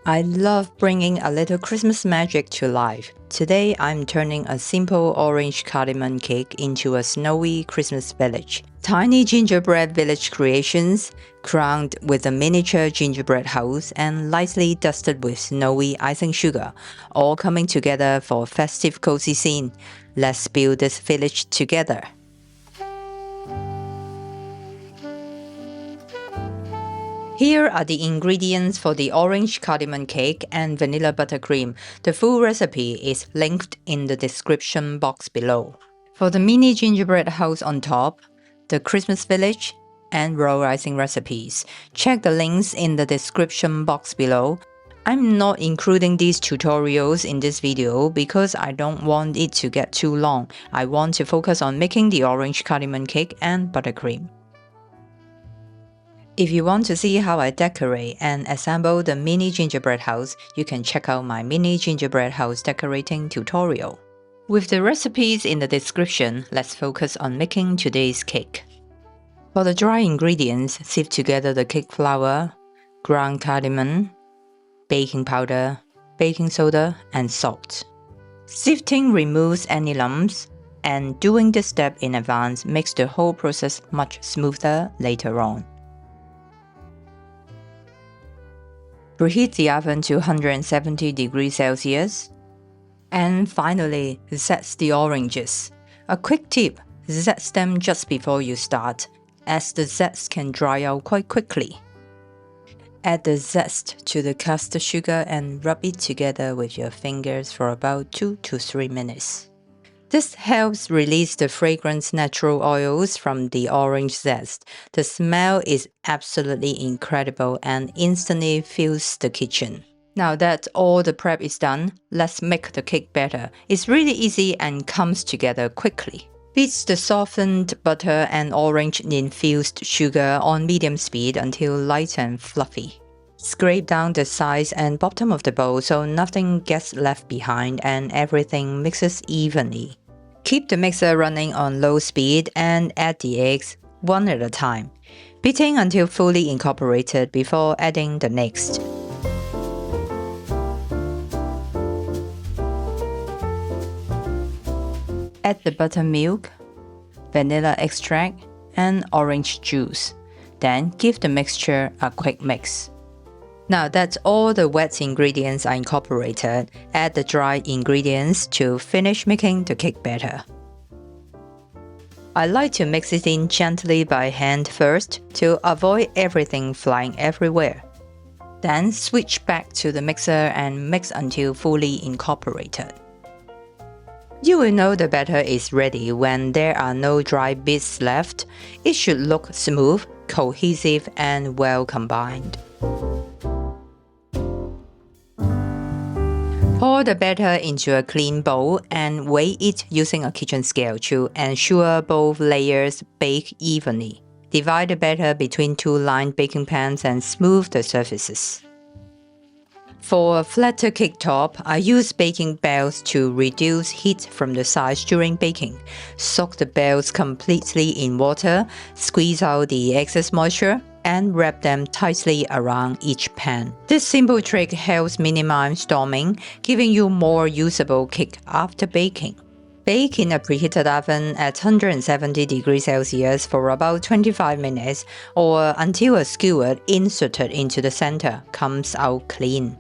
I love bringing a little Christmas magic to life. Today, I'm turning a simple orange cardamom cake into a snowy Christmas village. Tiny gingerbread village creations, crowned with a miniature gingerbread house and lightly dusted with snowy icing sugar, all coming together for a festive cozy scene. Let's build this village together. Here are the ingredients for the orange cardamom cake and vanilla buttercream. The full recipe is linked in the description box below. For the mini gingerbread house on top, the Christmas village, and roll icing recipes, check the links in the description box below. I'm not including these tutorials in this video because I don't want it to get too long. I want to focus on making the orange cardamom cake and buttercream. If you want to see how I decorate and assemble the mini gingerbread house, you can check out my mini gingerbread house decorating tutorial. With the recipes in the description, let's focus on making today's cake. For the dry ingredients, sift together the cake flour, ground cardamom, baking powder, baking soda, and salt. Sifting removes any lumps, and doing this step in advance makes the whole process much smoother later on. Preheat the oven to 170 degrees Celsius. And finally, zest the oranges. A quick tip, zest them just before you start, as the zest can dry out quite quickly. Add the zest to the custard sugar and rub it together with your fingers for about 2 to 3 minutes. This helps release the fragrant natural oils from the orange zest. The smell is absolutely incredible and instantly fills the kitchen. Now that all the prep is done, let's make the cake batter. It's really easy and comes together quickly. Beat the softened butter and orange-infused sugar on medium speed until light and fluffy. Scrape down the sides and bottom of the bowl so nothing gets left behind and everything mixes evenly. Keep the mixer running on low speed and add the eggs one at a time, beating until fully incorporated before adding the next. Add the buttermilk, vanilla extract, and orange juice. Then give the mixture a quick mix. Now that all the wet ingredients are incorporated, add the dry ingredients to finish making the cake batter. I like to mix it in gently by hand first to avoid everything flying everywhere. Then switch back to the mixer and mix until fully incorporated. You will know the batter is ready when there are no dry bits left. It should look smooth, cohesive, and well combined. Pour the batter into a clean bowl and weigh it using a kitchen scale to ensure both layers bake evenly. Divide the batter between 2 lined baking pans and smooth the surfaces. For a flatter cake top, I use baking belts to reduce heat from the sides during baking. Soak the belts completely in water, squeeze out the excess moisture, and wrap them tightly around each pan. This simple trick helps minimize storming, giving you more usable cake after baking. Bake in a preheated oven at 170 degrees Celsius for about 25 minutes or until a skewer inserted into the center comes out clean.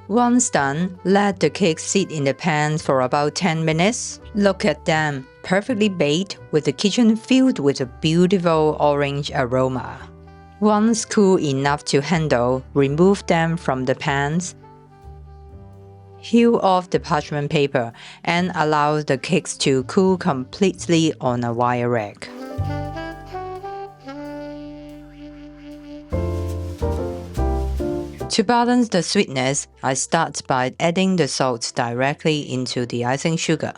Once done, let the cake sit in the pan for about 10 minutes. Look at them, perfectly baked with the kitchen filled with a beautiful orange aroma. Once cool enough to handle, remove them from the pans. Peel off the parchment paper and allow the cakes to cool completely on a wire rack. To balance the sweetness, I start by adding the salt directly into the icing sugar.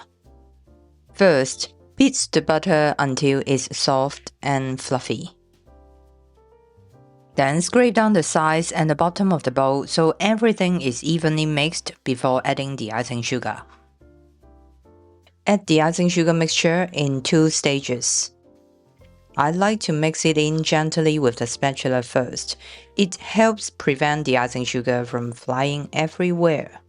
First, beat the butter until it's soft and fluffy. Then scrape down the sides and the bottom of the bowl so everything is evenly mixed before adding the icing sugar. Add the icing sugar mixture in 2 stages. I like to mix it in gently with the spatula first. It helps prevent the icing sugar from flying everywhere.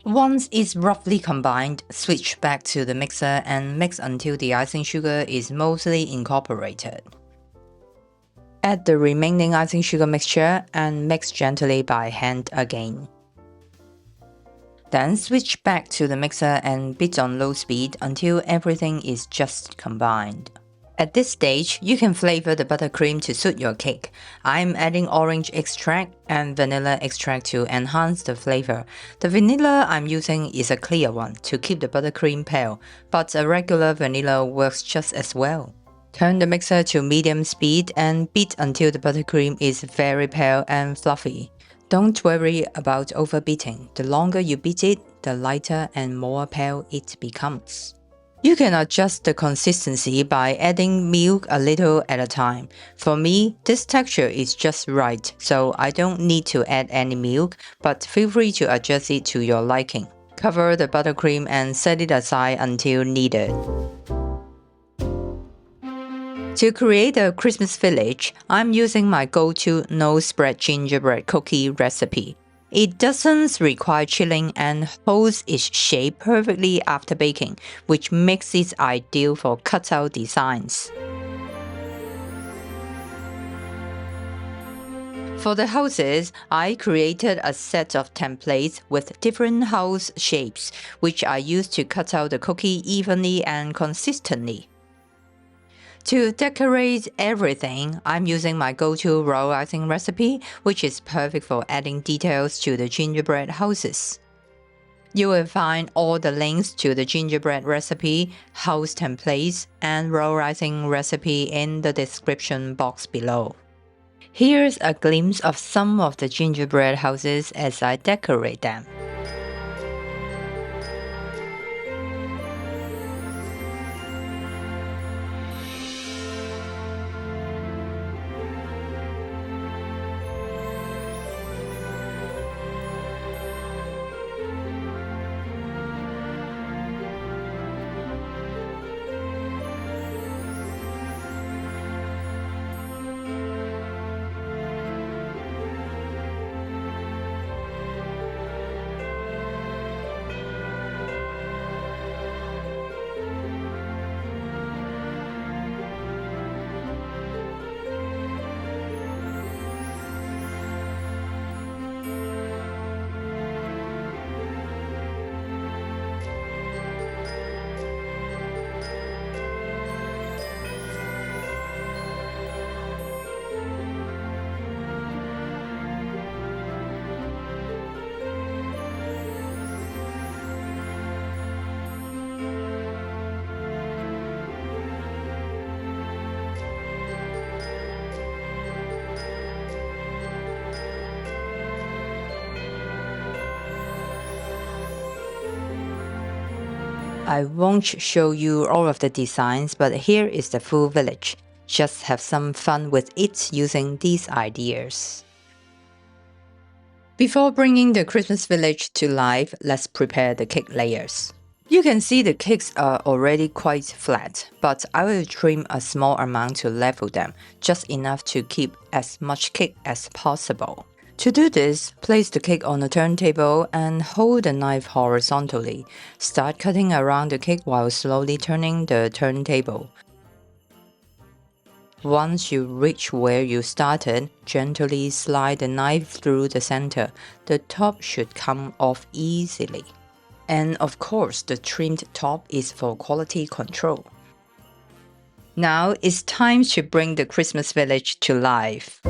Once it's roughly combined, switch back to the mixer and mix until the icing sugar is mostly incorporated. Add the remaining icing sugar mixture and mix gently by hand again. Then switch back to the mixer and beat on low speed until everything is just combined. At this stage, you can flavor the buttercream to suit your cake. I'm adding orange extract and vanilla extract to enhance the flavor. The vanilla I'm using is a clear one to keep the buttercream pale, but a regular vanilla works just as well. Turn the mixer to medium speed and beat until the buttercream is very pale and fluffy. Don't worry about overbeating. The longer you beat it, the lighter and more pale it becomes. You can adjust the consistency by adding milk a little at a time. For me, this texture is just right, so I don't need to add any milk, but feel free to adjust it to your liking. Cover the buttercream and set it aside until needed. To create a Christmas village, I'm using my go-to no-spread gingerbread cookie recipe. It doesn't require chilling and holds its shape perfectly after baking, which makes it ideal for cutout designs. For the houses, I created a set of templates with different house shapes, which I use to cut out the cookie evenly and consistently. To decorate everything, I'm using my go-to roll icing recipe, which is perfect for adding details to the gingerbread houses. You will find all the links to the gingerbread recipe, house templates, and roll icing recipe in the description box below. Here's a glimpse of some of the gingerbread houses as I decorate them. I won't show you all of the designs, but here is the full village. Just have some fun with it using these ideas. Before bringing the Christmas village to life, let's prepare the cake layers. You can see the cakes are already quite flat, but I will trim a small amount to level them, just enough to keep as much cake as possible. To do this, place the cake on a turntable and hold the knife horizontally. Start cutting around the cake while slowly turning the turntable. Once you reach where you started, gently slide the knife through the center. The top should come off easily. And of course, the trimmed top is for quality control. Now it's time to bring the Christmas village to life.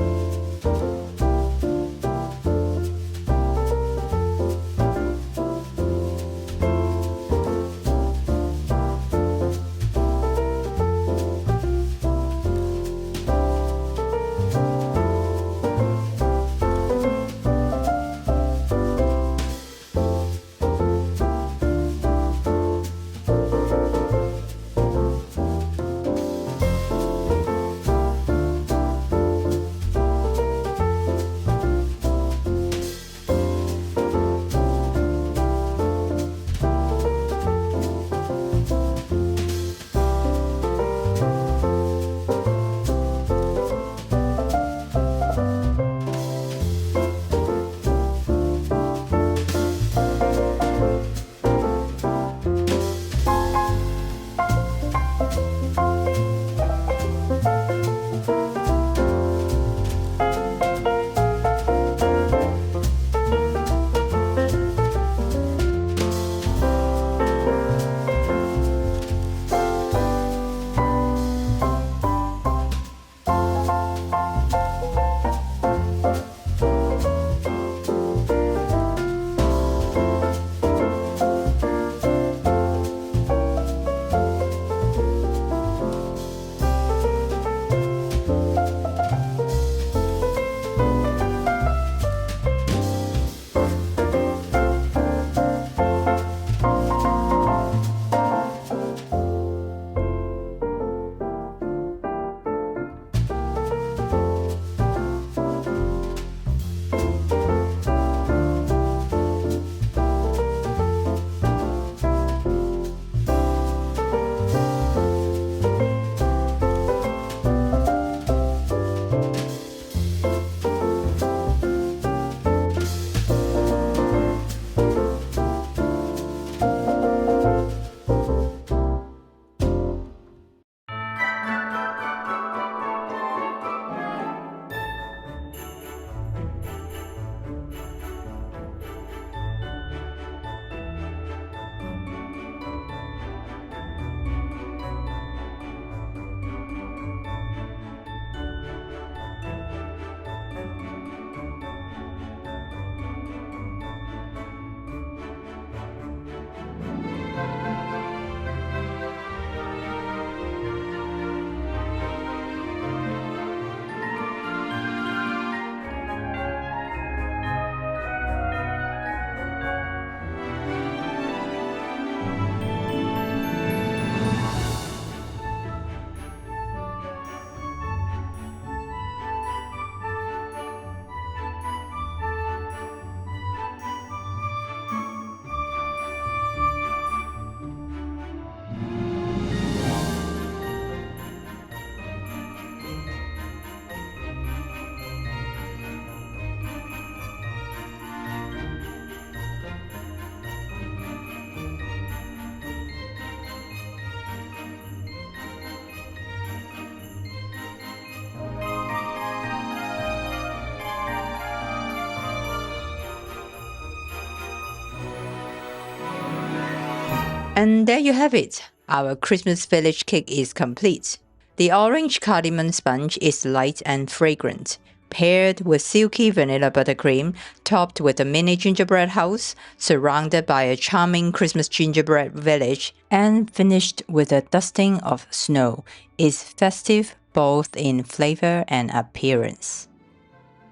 And there you have it. Our Christmas village cake is complete. The orange cardamom sponge is light and fragrant, paired with silky vanilla buttercream, topped with a mini gingerbread house, surrounded by a charming Christmas gingerbread village, and finished with a dusting of snow, is festive both in flavor and appearance.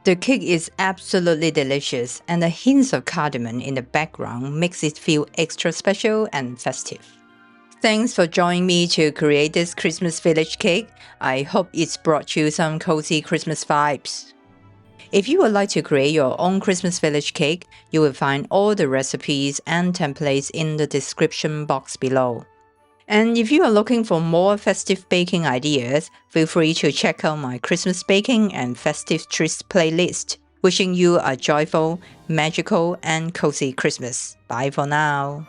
The cake is absolutely delicious, and the hints of cardamom in the background makes it feel extra special and festive. Thanks for joining me to create this Christmas village cake. I hope it's brought you some cozy Christmas vibes. If you would like to create your own Christmas village cake, you will find all the recipes and templates in the description box below. And if you are looking for more festive baking ideas, feel free to check out my Christmas baking and festive treats playlist. Wishing you a joyful, magical, and cozy Christmas. Bye for now.